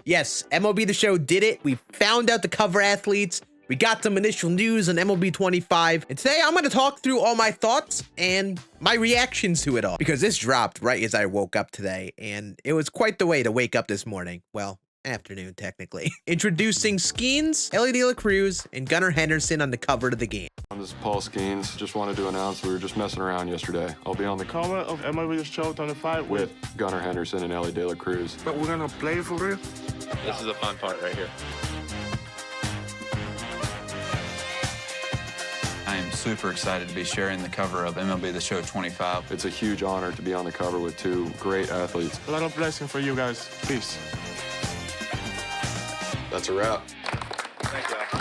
Yes, MLB The Show did it. We found out the cover athletes. We got some initial news on MLB 25. And today I'm going to talk through all my thoughts and my reactions to it all. Because this dropped right as I woke up today. And it was quite the way to wake up this morning. Well, afternoon, technically. Introducing Scann, Elly De La Cruz, and Gunnar Henderson on the cover of the game. This is Paul Scann. Just wanted to announce we were just messing around yesterday. I'll be on the cover of MLB The Show 25 with Gunnar Henderson and Elly De La Cruz. But we're gonna play for real? This is the fun part right here. I am super excited to be sharing the cover of MLB The Show 25. It's a huge honor to be on the cover with two great athletes. A lot of blessing for you guys. Peace. That's a wrap. Thank you.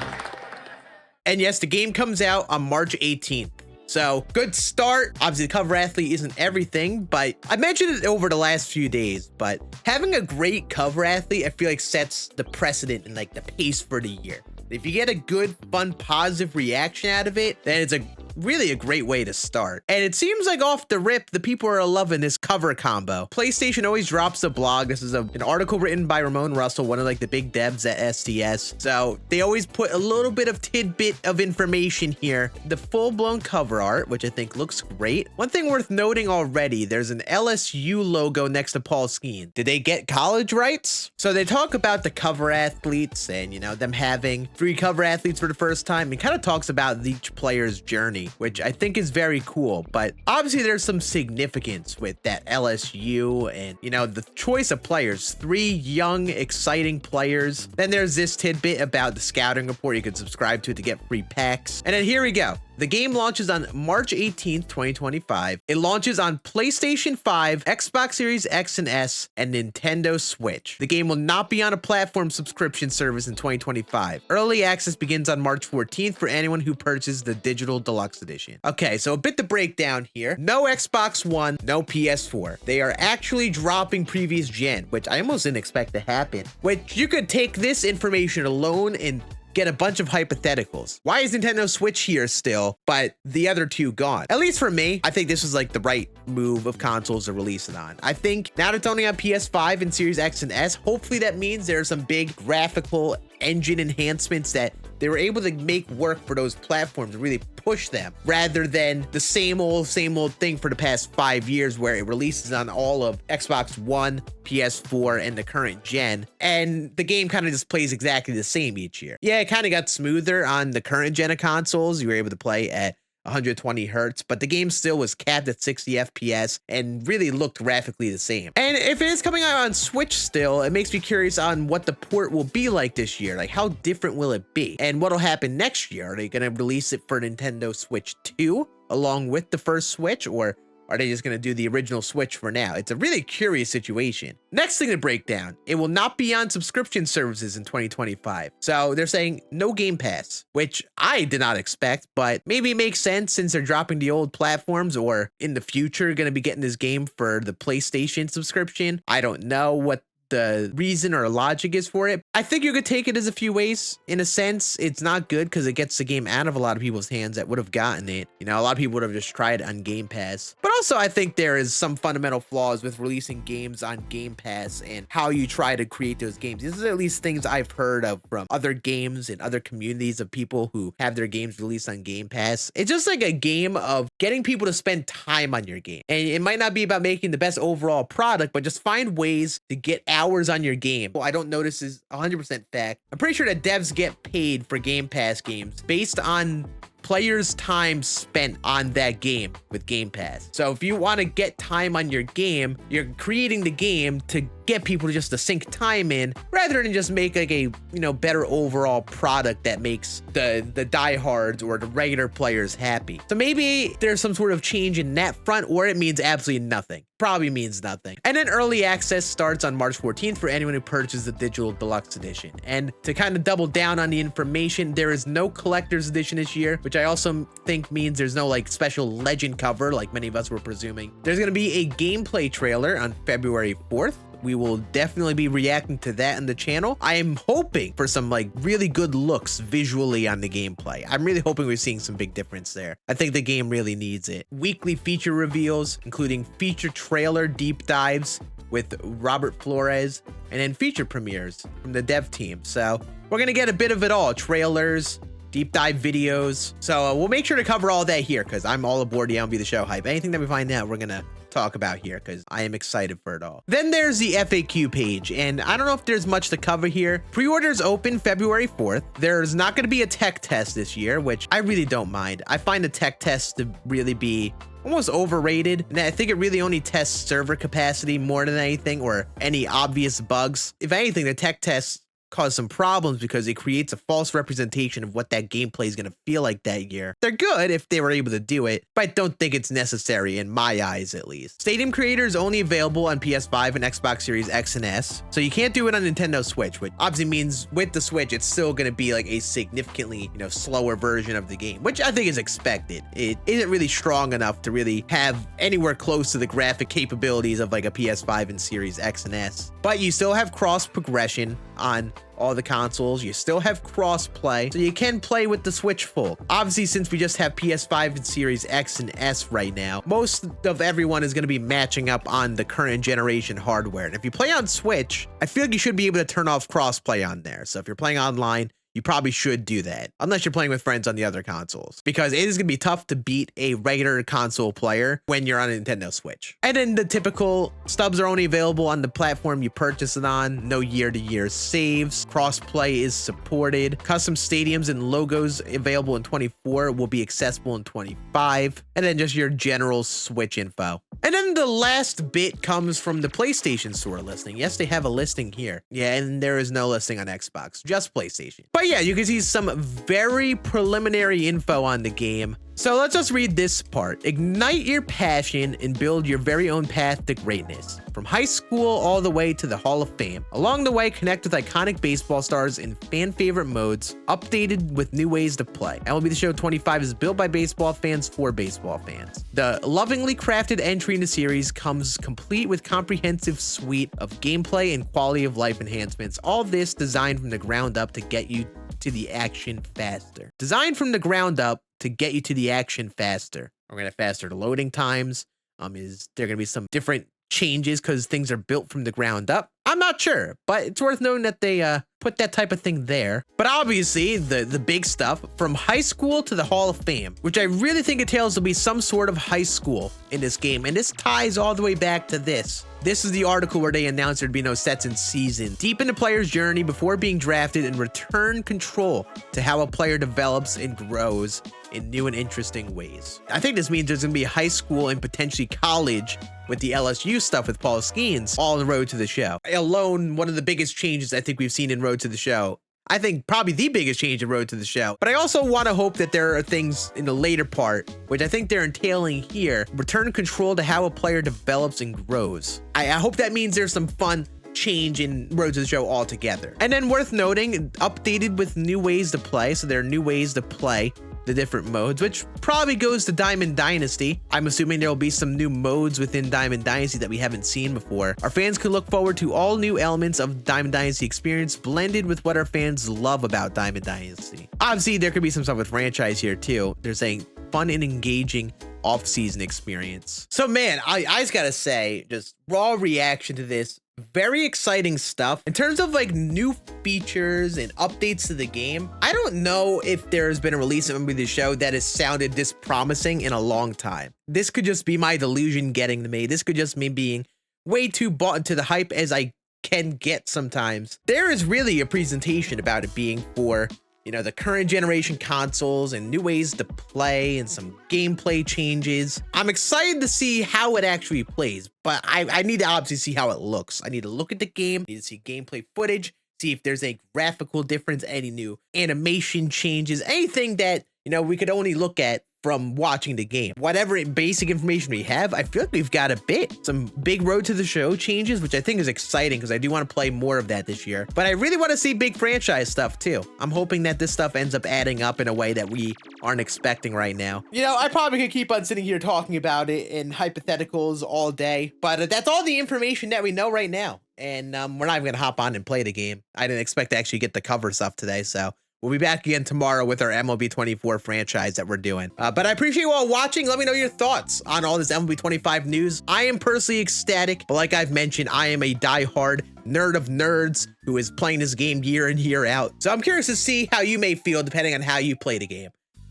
And yes, the game comes out on March 18th. So good start. Obviously, the cover athlete isn't everything, but I mentioned it over the last few days, but having a great cover athlete, I feel like sets the precedent and like the pace for the year. If you get a good, fun, positive reaction out of it, then it's really a great way to start. And it seems like off the rip, the people are loving this cover combo. PlayStation always drops a blog. This is an article written by Ramon Russell, one of like the big devs at SDS. So they always put a little bit of tidbit of information here. The full-blown cover art, which I think looks great. One thing worth noting already, there's an LSU logo next to Paul Scann. Did they get college rights? So they talk about the cover athletes and, you know, them having 3 cover athletes for the first time. It kind of talks about each player's journey, which I think is very cool. But obviously there's some significance with that LSU and, you know, the choice of players, 3 young, exciting players. Then there's this tidbit about the scouting report. You can subscribe to it to get free packs. And then here we go. The game launches on March 18th, 2025. It launches on PlayStation 5, Xbox Series X and S, and Nintendo Switch. The game will not be on a platform subscription service in 2025. Early access begins on March 14th for anyone who purchases the digital deluxe edition. Okay, so a bit to break down here. No Xbox One, no PS4. They are actually dropping previous gen, which I almost didn't expect to happen. Which you could take this information alone and get a bunch of hypotheticals. Why is Nintendo Switch here still, but the other 2 gone? At least for me, I think this was like the right move of consoles to release it on. I think now that it's only on PS5 and Series X and S, hopefully that means there are some big graphical engine enhancements that they were able to make work for those platforms and really push them, rather than the same old thing for the past 5 years where it releases on all of Xbox One, PS4, and the current gen, and the game kind of just plays exactly the same each year. Yeah, it kind of got smoother on the current gen of consoles. You were able to play at 120 hertz, but the game still was capped at 60 FPS and really looked graphically the same. And if it is coming out on Switch still, it makes me curious on what the port will be like this year. Like, how different will it be? And what'll happen next year? Are they going to release it for Nintendo Switch 2 along with the first Switch, or are they just going to do the original Switch for now? It's a really curious situation. Next thing to break down, it will not be on subscription services in 2025. So they're saying no Game Pass, which I did not expect, but maybe it makes sense since they're dropping the old platforms, or in the future going to be getting this game for the PlayStation subscription. I don't know what the reason or logic is for it. I think you could take it as a few ways. In a sense, it's not good because it gets the game out of a lot of people's hands that would have gotten it. You know, a lot of people would have just tried it on Game Pass. But also, I think there is some fundamental flaws with releasing games on Game Pass and how you try to create those games. These are at least things I've heard of from other games and other communities of people who have their games released on Game Pass. It's just like a game of getting people to spend time on your game. And it might not be about making the best overall product, but just find ways to get hours on your game. Well, I don't know this is 100% fact. I'm pretty sure that devs get paid for Game Pass games based on players' time spent on that game with Game Pass. So if you want to get time on your game, you're creating the game to get people just to sink time in, rather than just make like a, you know, better overall product that makes the diehards or the regular players happy. So maybe there's some sort of change in that front, or it means absolutely nothing. Probably means nothing. And then early access starts on March 14th for anyone who purchases the digital deluxe edition. And to kind of double down on the information, there is no collector's edition this year, which I also think means there's no like special legend cover like many of us were presuming. There's going to be a gameplay trailer on February 4th. We will definitely be reacting to that on the channel. I am hoping for some like really good looks visually on the gameplay. I'm really hoping we're seeing some big difference there. I think the game really needs it. Weekly feature reveals, including feature trailer deep dives with Robert Flores and then feature premieres from the dev team. So we're going to get a bit of it all. Trailers, deep dive videos. So we'll make sure to cover all that here because I'm all aboard the MLB The Show hype. Anything that we find out, we're going to talk about here because I am excited for it all. Then there's the FAQ page, and I don't know if there's much to cover here. Pre-orders open February 4th. There's not going to be a tech test this year, which I really don't mind. I find the tech test to really be almost overrated, and I think it really only tests server capacity more than anything or any obvious bugs. If anything, the tech tests cause some problems because it creates a false representation of what that gameplay is going to feel like that year. They're good if they were able to do it, but I don't think it's necessary in my eyes at least. Stadium Creator is only available on PS5 and Xbox Series X and S, so you can't do it on Nintendo Switch, which obviously means with the Switch, it's still going to be like a significantly, slower version of the game, which I think is expected. It isn't really strong enough to really have anywhere close to the graphic capabilities of like a PS5 and Series X and S, but you still have cross progression on all the consoles. You still have cross play, so you can play with the Switch full. Obviously, since we just have PS5 and Series X and S right now, most of everyone is going to be matching up on the current generation hardware. And if you play on Switch, I feel like you should be able to turn off cross play on there. So if you're playing online, you probably should do that, unless you're playing with friends on the other consoles, because it is going to be tough to beat a regular console player when you're on a Nintendo Switch. And then the typical stubs are only available on the platform you purchase it on, no year-to-year saves, cross-play is supported, custom stadiums and logos available in 24 will be accessible in 25, and then just your general Switch info. And then the last bit comes from the PlayStation Store listing. Yes, they have a listing here. Yeah, and there is no listing on Xbox, just PlayStation. But yeah, you can see some very preliminary info on the game. So let's just read this part. Ignite your passion and build your very own path to greatness. From high school all the way to the Hall of Fame. Along the way, connect with iconic baseball stars in fan favorite modes, updated with new ways to play. MLB The Show 25 is built by baseball fans for baseball fans. The lovingly crafted entry in the series comes complete with comprehensive suite of gameplay and quality of life enhancements. All this designed from the ground up to get you to the action faster. Designed from the ground up to get you to the action faster. We're going to have faster loading times. Is there going to be some different changes because things are built from the ground up? I'm not sure, but it's worth knowing that they put that type of thing there. But obviously, the big stuff, from high school to the Hall of Fame, which I really think entails there'll be some sort of high school in this game. And this ties all the way back to this. This is the article where they announced there'd be no sets in season. Deepen the player's journey before being drafted and return control to how a player develops and grows in new and interesting ways. I think this means there's going to be high school and potentially college with the LSU stuff with Paul Scann all on the road to the show. Alone, one of the biggest changes I think we've seen in Road to the Show. I think probably the biggest change in Road to the Show. But I also want to hope that there are things in the later part, which I think they're entailing here. Return control to how a player develops and grows. I hope that means there's some fun change in Road to the Show altogether. And then worth noting, updated with new ways to play. So there are new ways to play the different modes, which probably goes to Diamond Dynasty. I'm assuming there will be some new modes within Diamond Dynasty that we haven't seen before. Our fans can look forward to all new elements of Diamond Dynasty experience blended with what our fans love about Diamond Dynasty. Obviously, there could be some stuff with franchise here too. They're saying fun and engaging off-season experience. So man, I just gotta say, just raw reaction to this. Very exciting stuff. In terms of like new features and updates to the game, I don't know if there's been a release of the show that has sounded this promising in a long time. This could just be my delusion getting to me. This could just me being way too bought into the hype as I can get sometimes. There is really a presentation about it being for, the current generation consoles and new ways to play and some gameplay changes. I'm excited to see how it actually plays, but I need to obviously see how it looks. I need to look at the game, I need to see gameplay footage, see if there's a graphical difference, any new animation changes, anything that, we could only look at from watching the game. Whatever basic information we have, I feel like we've got a bit. Some big Road to the Show changes, which I think is exciting because I do want to play more of that this year. But I really want to see big franchise stuff too. I'm hoping that this stuff ends up adding up in a way that we aren't expecting right now. I probably could keep on sitting here talking about it in hypotheticals all day, but that's all the information that we know right now. And we're not even going to hop on and play the game. I didn't expect to actually get the cover stuff today, so We'll be back again tomorrow with our MLB 24 franchise that we're doing. But I appreciate you all watching. Let me know your thoughts on all this MLB 25 news. I am personally ecstatic, but like I've mentioned, I am a diehard nerd of nerds who is playing this game year in, year out. So I'm curious to see how you may feel depending on how you play the game.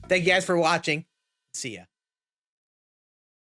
Thank you guys for watching. See ya.